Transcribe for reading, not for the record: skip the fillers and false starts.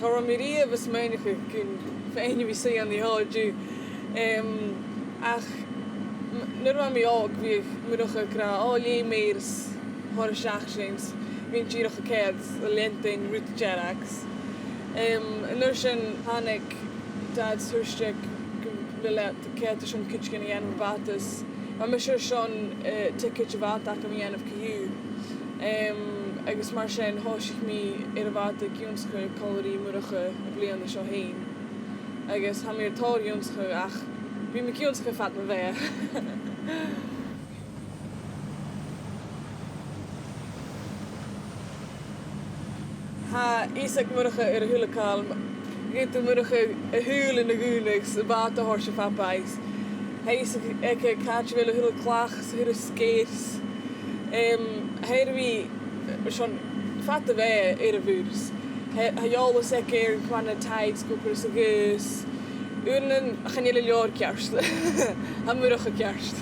Choramiria was meinige kun fijn wie say aan die hoju. Ach nuair mi og vi murocha kra all meirs har shachshins. Vin chirocha keds lentin root jarax. Nuair sin hanik dad surstrik le ked schon kitchen yan vatas. Maar mis schon ticket vat ac am yan of ku. Agus mar sin hoisich mi vat gionsche calorie murocha blian seo hain. Agus ha mir tar gionsche ach vi me gionsche fat me ve. Ha isak murocha hulekal. Geit murocha hul in de gunix vat de horse papais. Hij is ik kaartje willen heel klags, heel skeers. Hij wie schon vatte wij vuurs. Hij alles een keer kwam de tijd kopen ze gus. Uren gaan jullie jaar kerst. Hebben we nog een kerst.